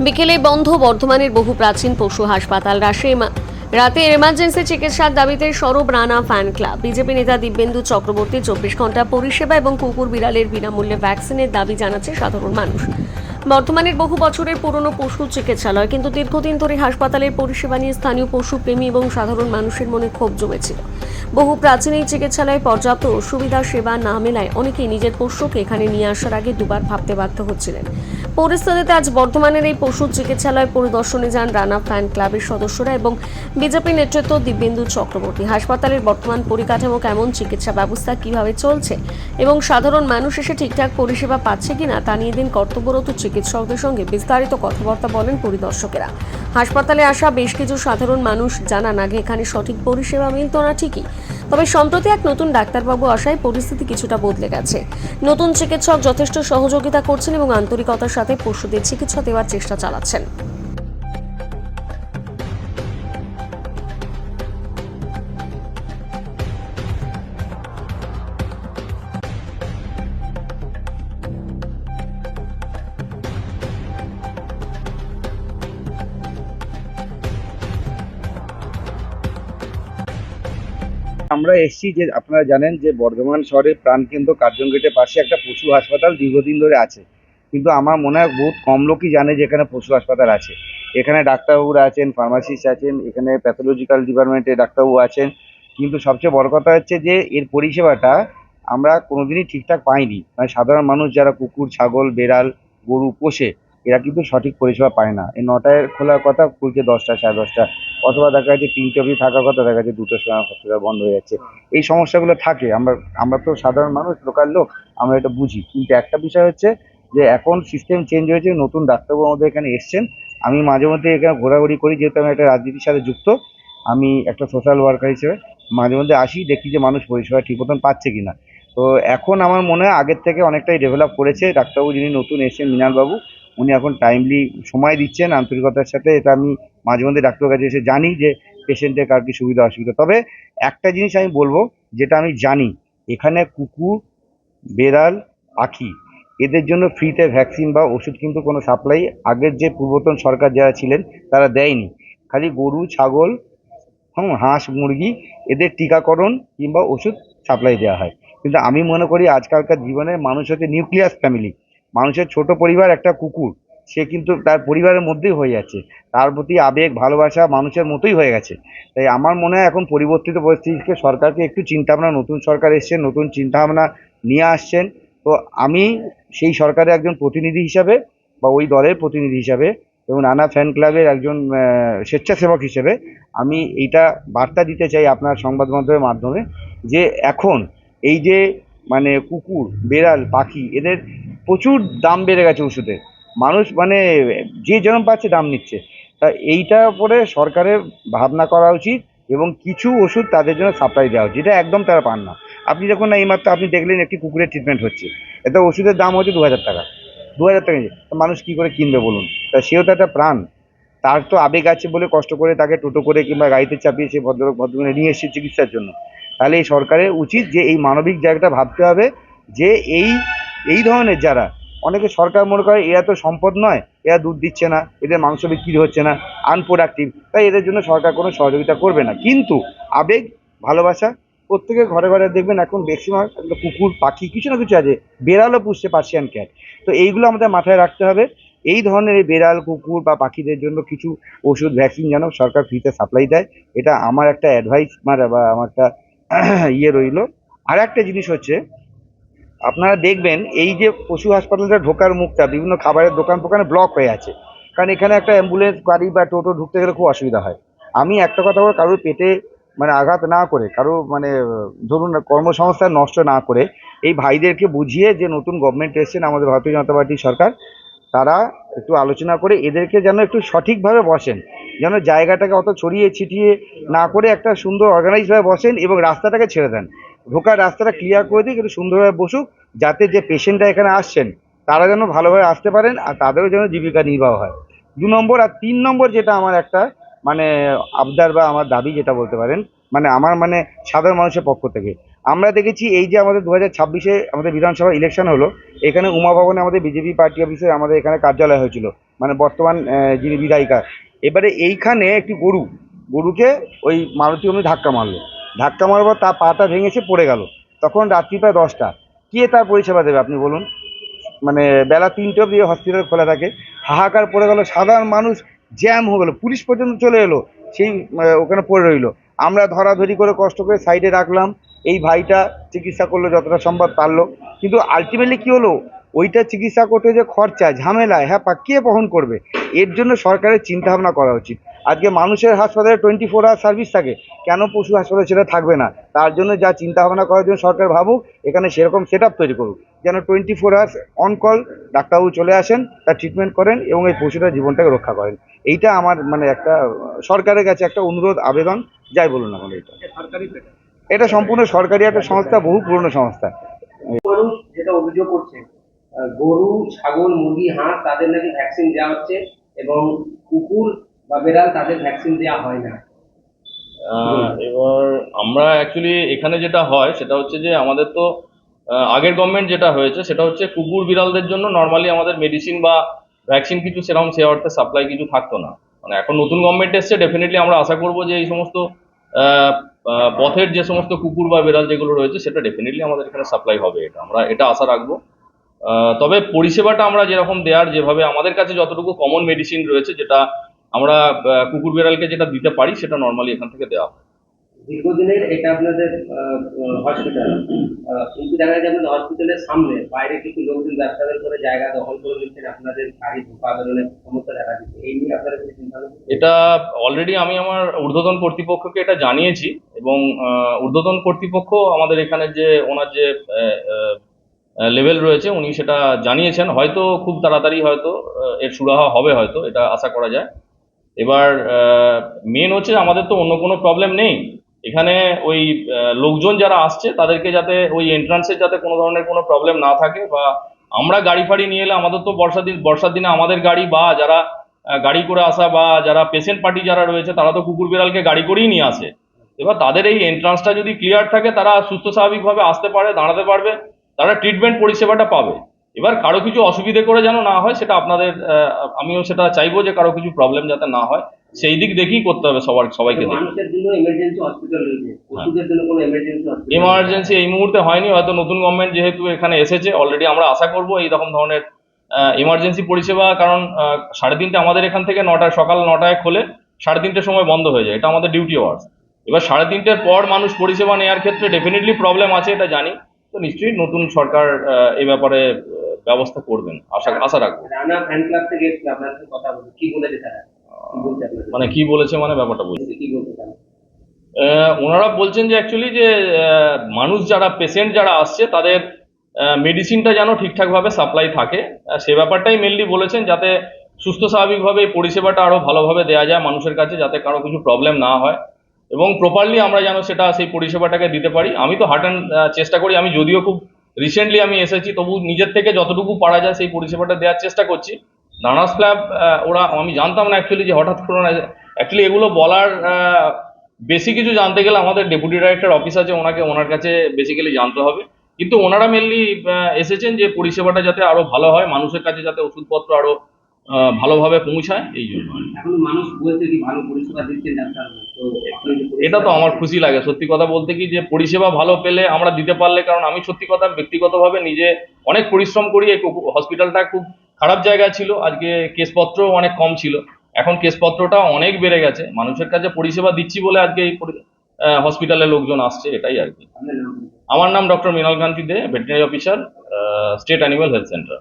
বিকেলে বন্ধ বর্ধমানের বহু প্রাচীন পশু হাসপাতাল। রাতে এমার্জেন্সি চিকিৎসার দাবিতে সরব রানা ফ্যান ক্লাব। বিজেপি নেতা দিব্যেন্দু চক্রবর্তী 24 ঘন্টা পরিষেবা এবং কুকুর বিড়ালের বিনামূল্যে ভ্যাকসিনের দাবি জানাচ্ছে সাধারণ মানুষ। বর্তমানের বহু বছরের পুরনো পশু চিকিৎসালয়, কিন্তু দীর্ঘদিন ধরে হাসপাতালের পরিষেবা নিয়ে স্থানীয় পশুপ্রেমী এবং সাধারণ মানুষের মনে ক্ষোভ জমেছিল। বহু প্রাচীন এই চিকিৎসালয়ে পর্যাপ্ত সুবিধা সেবা না মেলায় অনেকেই নিজের পোষ্যকে এখানে নিয়ে আসার আগে দুবার ভাবতে বাধ্য হচ্ছিলেন। পরিস্থিতিতে আজ বর্তমানের এই পশু চিকিৎসালয় পরিদর্শনে যান রানা ফ্যান ক্লাবের সদস্যরা এবং বিজেপি নেতৃত্ব দিব্যেন্দু চক্রবর্তী। হাসপাতালের বর্তমান পরিকাঠামো কেমন, চিকিৎসা ব্যবস্থা কিভাবে চলছে এবং সাধারণ মানুষ এসে ঠিকঠাক পরিষেবা পাচ্ছে কিনা তা নিয়ে দিন কর্তব্যরত চিকিৎসকদের সঙ্গে বিস্তারিত কথাবার্তা বলেন পরিদর্শকেরা। হাসপাতালে আসা বেশ কিছু সাধারণ মানুষ জানান, আগে এখানে সঠিক পরিষেবা মিলত না ঠিকই, তবে সম্প্রতি এক নতুন ডাক্তারবাবু আসায় পরিস্থিতি কিছুটা বদলে গেছে। নতুন চিকিৎসক যথেষ্ট সহযোগিতা করছেন এবং আন্তরিকতার সাথে পশুদের চিকিৎসা দেওয়ার চেষ্টা চালাচ্ছেন। আমরা এসেছি যে আপনারা জানেন যে বর্ধমান শহরের প্রাণকেন্দ্র কার্জন গেটের পাশে একটা পশু হাসপাতাল দীর্ঘদিন ধরে আছে, কিন্তু আমার মনে হয় বহুত কম লোকই জানে যে এখানে পশু হাসপাতাল আছে। এখানে ডাক্তারবাবুরা আছেন, ফার্মাসিস্ট আছেন, এখানে প্যাথোলজিক্যাল ডিপার্টমেন্টে ডাক্তারবাবু আছেন, কিন্তু সবচেয়ে বড় কথা হচ্ছে যে এর পরিষেবাটা আমরা কোনোদিনই ঠিকঠাক পাইনি। মানে সাধারণ মানুষ যারা কুকুর, ছাগল, বেড়াল, গরু পোষে, এরা কিন্তু সঠিক পরিষেবা পায় না। এই 9টায় খোলার কথা, খুলছে 10টা, সাড়ে 10টা, অথবা দেখা যাচ্ছে 3টে অবধি থাকার কথা, দেখা যাচ্ছে 2টোর সময় হসপিটাল বন্ধ হয়ে যাচ্ছে। এই সমস্যাগুলো থাকে। আমরা তো সাধারণ মানুষ, লোকাল লোক, আমরা এটা বুঝি। কিন্তু একটা বিষয় হচ্ছে যে এখন সিস্টেম চেঞ্জ হয়েছে, নতুন ডাক্তারবাবু আমাদের এখানে এসছেন। আমি মাঝে মধ্যে এখানে ঘোরাঘুরি করি, যেহেতু আমি একটা রাজনীতির সাথে যুক্ত, আমি একটা সোশ্যাল ওয়ার্কার হিসেবে মাঝে মধ্যে আসি, দেখি যে মানুষ পরিষেবা ঠিক মতন পাচ্ছে কিনা। তো এখন আমার মনে হয় আগের থেকে অনেকটাই ডেভেলপ করেছে। ডাক্তারবাবু যিনি নতুন এসেছেন, মৃণালবাবু, উনি এখন টাইমলি সময় দিচ্ছেন আন্তরিকতার সাথে। এটা আমি মাঝে মধ্যে ডাক্তারের কাছে এসে জানি যে পেশেন্টের কার কি সুবিধা অসুবিধা। তবে একটা জিনিস আমি বলবো, যেটা আমি জানি, এখানে কুকুর, বেড়াল, পাখি, এদের জন্য ফ্রিতে ভ্যাকসিন বা ওষুধ কিন্তু কোনো সাপ্লাই আগের যে পূর্বতন সরকার যারা ছিলেন তারা দেয়নি। খালি গরু, ছাগল, হাঁস, মুরগি, এদের টিকাকরণ কিংবা ওষুধ সাপ্লাই দেওয়া হয়। কিন্তু আমি মনে করি আজকালকার জীবনে মানুষ হচ্ছে নিউক্লিয়াস ফ্যামিলি। মানুষের ছোট পরিবার একটা কুকুর, সে কিন্তু তার পরিবারের মধ্যেই হয়ে যাচ্ছে। তার প্রতি আবেগ, ভালোবাসা মানুষের মতোই হয়ে গেছে। তাই আমার মনে হয় এখন পরিবর্তিত পরিস্থিতিকে সরকারকে একটু চিন্তাভাবনা, নতুন সরকার এসছেন, নতুন চিন্তাভাবনা নিয়ে আসছেন। তো আমি সেই সরকারের একজন প্রতিনিধি হিসাবে বা ওই দলের প্রতিনিধি হিসাবে এবং নানা ফ্যান ক্লাবের একজন স্বেচ্ছাসেবক হিসেবে আমি এইটা বার্তা দিতে চাই আপনার সংবাদ মাধ্যমের মাধ্যমে, যে এখন এই যে মানে কুকুর, বেড়াল, পাখি, এদের প্রচুর দাম বেড়ে গেছে ওষুধের। মানুষ মানে যে যেরকম পাচ্ছে দাম নিচ্ছে। তা এইটার উপরে সরকারের ভাবনা করা উচিত এবং কিছু ওষুধ তাদের জন্য সাপ্লাই দেওয়া উচিত, যেটা একদম তারা পান না। আপনি যখন না এইমাত্র আপনি দেখলেন একটি কুকুরের ট্রিটমেন্ট হচ্ছে, এতে ওষুধের দাম হচ্ছে 2000 টাকা। 2000 টাকা মানুষ কি করে কিনবে বলুন? তা সেও তো একটা প্রাণ, তার তো আবেগ আছে বলে কষ্ট করে তাকে টোটো করে কিংবা গাড়িতে চাপিয়ে সে ভদ্রলোক ভদ্রমহিলা নিয়ে এসেছে চিকিৎসার জন্য। তাহলে এই সরকারের উচিত যে এই মানবিক জায়গাটা ভাবতে হবে, যে এই এই ধরনের যারা, অনেকে সরকার মনে করে এরা তো সম্পদ নয়, এরা দুধ দিচ্ছে না, এদের মাংস বিক্রি হচ্ছে না, আনপ্রোডাক্টিভ, তাই এদের জন্য সরকার কোনো সহযোগিতা করবে না। কিন্তু আবেগ, ভালোবাসা, প্রত্যেকের ঘরে ঘরে দেখবেন এখন ম্যাক্সিমাম একটা কুকুর, পাখি, কিছু না কিছু আছে, বেড়ালও পুষছে, পার্সিয়ান ক্যাট। তো এইগুলো আমাদের মাথায় রাখতে হবে। এই ধরনের এই বেড়াল, কুকুর বা পাখিদের জন্য কিছু ওষুধ, ভ্যাকসিন যেন সরকার ফ্রিতে সাপ্লাই দেয়। এটা আমার একটা অ্যাডভাইস, মানে বা আমার একটা ইয়ে রইল। আর একটা জিনিস হচ্ছে, আপনারা দেখবেন এই যে পশু হাসপাতালটা ঢোকার মুখটা বিভিন্ন খাবারের দোকান ফোকানে ব্লক হয়ে আছে, কারণ এখানে একটা অ্যাম্বুলেন্স গাড়ি বা টোটো ঢুকতে গেলে খুব অসুবিধা হয়। আমি একটা কথা বলবো, কারোর পেটে মানে আঘাত না করে, কারো মানে ধরুন কর্মসংস্থান নষ্ট না করে, এই ভাইদেরকে বুঝিয়ে যে নতুন গভর্নমেন্ট এসেছেন আমাদের ভারতীয় জনতা পার্টির সরকার, তারা একটু আলোচনা করে এদেরকে যেন একটু সঠিকভাবে বসেন, যেন জায়গাটাকে অত ছড়িয়ে ছিটিয়ে না করে একটা সুন্দর অর্গানাইজভাবে বসেন এবং রাস্তাটাকে ছেড়ে দেন। ঢোকার রাস্তাটা ক্লিয়ার করে দিক, একটু সুন্দরভাবে বসুক, যাতে যে পেশেন্টরা এখানে আসছেন তারা যেন ভালোভাবে আসতে পারেন আর তাদেরও যেন জীবিকা নির্বাহ হয়। 2 নম্বর। আর 3 নম্বর যেটা আমার একটা মানে আবদার বা আমার দাবি যেটা বলতে পারেন, মানে আমার মানে সাধারণ মানুষের পক্ষ থেকে, আমরা দেখেছি এই যে আমাদের 2026-এ আমাদের বিধানসভা ইলেকশন হলো, এখানে উমা ভবনে আমাদের বিজেপি পার্টি অফিসে আমাদের এখানে কার্যালয় হয়েছিল, মানে বর্তমান যিনি বিধায়িকা। এবারে এইখানে একটি গরুকে ওই মারুতি অমনি ধাক্কা মারার পর তার পাটা ভেঙেছে, পড়ে গেল। তখন রাত্রি প্রায় 10টা। কে তার পরিষেবা দেবে আপনি বলুন? মানে বেলা 3টে অবধি হসপিটাল খোলা থাকে। হাহাকার পড়ে গেল, সাধারণ মানুষ জ্যাম হয়ে গেল, পুলিশ পর্যন্ত চলে এলো, সেই ওখানে পড়ে রইলো। আমরা ধরাধরি করে কষ্ট করে সাইডে রাখলাম, এই ভাইটা চিকিৎসা করলো যতটা সম্ভব পারলো। কিন্তু আলটিমেটলি কি হলো, ওইটা চিকিৎসা করতে যে খরচা ঝামেলা, হ্যাঁ কে বহন করবে? এর জন্য সরকারের চিন্তা ভাবনা করা উচিত। আজকে মানুষের হাসপাতালে 24 আওয়ার সার্ভিস থাকে, কেন পশু হাসপাতালে সেটা থাকবে না? তার জন্য যা চিন্তা ভাবনা করার জন্য সরকার ভাবুক, এখানে সেরকম সেট আপ তৈরি করুক, যেন 24 আওয়ার্স অন কল ডাক্তারবাবু চলে আসেন, তার ট্রিটমেন্ট করেন এবং এই পশুটার জীবনটাকে রক্ষা করেন। এইটা আমার মানে একটা সরকারের কাছে একটা অনুরোধ, আবেদন, যাই বলুন না কেন। এটা সম্পূর্ণ সরকারি একটা সংস্থা, বহু পুরনো সংস্থা। মানুষ যেটা অভিযোগ করছে, গরু, ছাগল, মুরগি, হাঁস তাদের নাকি ভ্যাকসিন দেওয়া হচ্ছে এবং কুকুর বা বেড়াল তাদের ভ্যাকসিন দেওয়া হয় না। এবার আমরা অ্যাকচুয়ালি এখানে যেটা হয় সেটা হচ্ছে যে আমাদের তো আগের গভর্নমেন্ট যেটা হয়েছে সেটা হচ্ছে কুকুর বিড়ালদের জন্য নর্মালি আমাদের মেডিসিন বা ভ্যাকসিন কিছু সেরকম সে অর্থে সাপ্লাই কিছু থাকতো না। মানে এখন নতুন গভর্নমেন্ট এসছে, ডেফিনেটলি আমরা আশা করব যে এই সমস্ত পথের যে সমস্ত কুকুর বা বিড়াল যেগুলো রয়েছে সেটা ডেফিনেটলি আমাদের এখানে সাপ্লাই হবে, আমরা এটা আশা রাখবো। তবে পরিষেবাটা আমরা যেরকম দেওয়ার, যেভাবে আমাদের কাছে যতটুকু কমন মেডিসিন রয়েছে যেটা আমরা কুকুর বিড়ালকে যেটা দিতে পারি সেটা নর্মালি এখান থেকে দেওয়া হয়। দীর্ঘদিনের এটা আপনাদের হসপিটাল, কিন্তু দেখা যায় আপনাদের হসপিটালের সামনে বাইরে কিছু লোকজন ব্যবসাদের করে জায়গা দখল করে নিচ্ছেন, আপনাদের গাড়ি ঢোকা বেরোলে সমস্যা দেখা দিচ্ছে। এই নিয়ে আপনারা কিছু চিন্তা ভাবনা করছেন? এটা অলরেডি আমি আমার ঊর্ধ্বতন কর্তৃপক্ষকে এটা জানিয়েছি এবং ঊর্ধ্বতন কর্তৃপক্ষ আমাদের এখানে যে ওনার যে লেভেল রয়েছে উনি সেটা জানিয়েছেন। হয়তো খুব তাড়াতাড়ি হয়তো এর সুরাহা হবে, হয়তো এটা আশা করা যায়। এবার মেন হচ্ছে আমাদের তো অন্য কোনো প্রবলেম নেই এখানে, ওই লোকজন যারা আসছে তাদেরকে যাতে ওই এন্ট্রান্সে যাতে কোনো ধরনের কোনো প্রবলেম না থাকে, বা আমরা গাড়ি ফাড়ি নিয়ে এলে আমাদের তো বর্ষার দিনে আমাদের গাড়ি বা যারা গাড়ি করে আসা বা যারা পেশেন্ট পার্টি যারা রয়েছে তারা তো কুকুর বিড়ালকে গাড়ি করেই নিয়ে আসে। এবার তাদের এই এন্ট্রান্সটা যদি ক্লিয়ার থাকে তারা সুস্থ স্বাভাবিকভাবে আসতে পারে, দাঁড়াতে পারবে, তারা ট্রিটমেন্ট পরিষেবাটা পাবে। এবার কারো কিছু অসুবিধে করে যেন না হয় সেটা আপনাদের, আমিও সেটা চাইবো যে কারো কিছু প্রবলেম যাতে না হয়, সেই দিক দেখেই করতে হবে সবাইকে। মানুষের জন্য এমার্জেন্সি হসপিটাল রয়েছে, পশুদের জন্য কোনো এমার্জেন্সি হসপিটাল? এমার্জেন্সি এই মুহূর্তে হয়নি, হয়তো নতুন গভর্নমেন্ট যেহেতু এখানে এসেছে অলরেডি, আমরা আশা করবো এইরকম ধরনের এমার্জেন্সি পরিষেবা, কারণ 3:30 আমাদের এখান থেকে সকাল 9টায় খোলে, 3:30 সময় বন্ধ হয়ে যায়, এটা আমাদের ডিউটি আওয়ার্স। এবার 3:30 পর মানুষ পরিষেবা নেওয়ার ক্ষেত্রে ডেফিনেটলি প্রবলেম আছে, এটা জানি। তো নিশ্চয়ই নতুন সরকার এই ব্যাপারে ব্যবস্থা করবেন, আশা রাখবো। রানা ফ্যান ক্লাব থেকে এসেছিল, আপনার সাথে কথা বলছি, কি বলেছে তারা? কি বলছে আপনাদের? মানে কি বলেছে, মানে ব্যাপারটা বলছি। কি বলছে তারা? ওনারা বলছেন যে অ্যাকচুয়ালি যে মানুষ যারা পেশেন্ট যারা আসছে তাদের মেডিসিনটা যেন ঠিকঠাকভাবে সাপ্লাই থাকে, সে ব্যাপারটাই মেনলি বলেছেন, যাতে সুস্থ স্বাভাবিকভাবে এই পরিষেবাটা আরও ভালোভাবে দেওয়া যায় মানুষের কাছে, যাতে কারো কিছু প্রবলেম না হয় এবং প্রপারলি আমরা যেন সেটা সেই পরিষেবাটাকে দিতে পারি। আমি তো হার্ট অ্যান্ড চেষ্টা করি, আমি যদিও খুব রিসেন্টলি আমি এসেছি, তবু নিজের থেকে যতটুকু পারা যায় সেই পরিষেবাটা দেওয়ার চেষ্টা করছি। নার্স ক্লাব ওরা, আমি জানতাম না অ্যাকচুয়ালি যে হঠাৎ করে অ্যাকচুয়ালি এগুলো বলার বেশি কিছু জানতে গেলে আমাদের ডেপুটি ডাইরেক্টর অফিস আছে, ওনার কাছে বেসিক্যালি জানতে হবে। কিন্তু ওনারা মেনলি এসেছেন যে পরিষেবাটা যাতে আরো ভালো হয়, মানুষের কাছে যাতে ওষুধপত্র আরো ভালোভাবে পৌঁছায়, এই জন্য। এখন মানুষ বলছে কি ভালো পরিষেবা দিচ্ছেন ডাক্তার, তো এটা তো আমার খুশি লাগে, সত্যি কথা বলতে কি, যে পরিষেবা ভালো পেলে আমরা দিতে পারলে, কারণ আমি সত্যি কথা ব্যক্তিগতভাবে নিজে অনেক পরিশ্রম করি। এই হসপিটালটা খুব খারাপ জায়গায় ছিল, আজকে কেসপত্রও অনেক কম ছিল, এখন কেসপত্রটা অনেক বেড়ে গেছে। মানুষের কাছে পরিষেবা দিচ্ছি বলে আজকে এই হসপিটালে লোকজন আসছে, এটাই আর কি। আপনার নাম? আমার নাম doctor Mrinal Kanti Dey, veterinary officer, state animal health centre.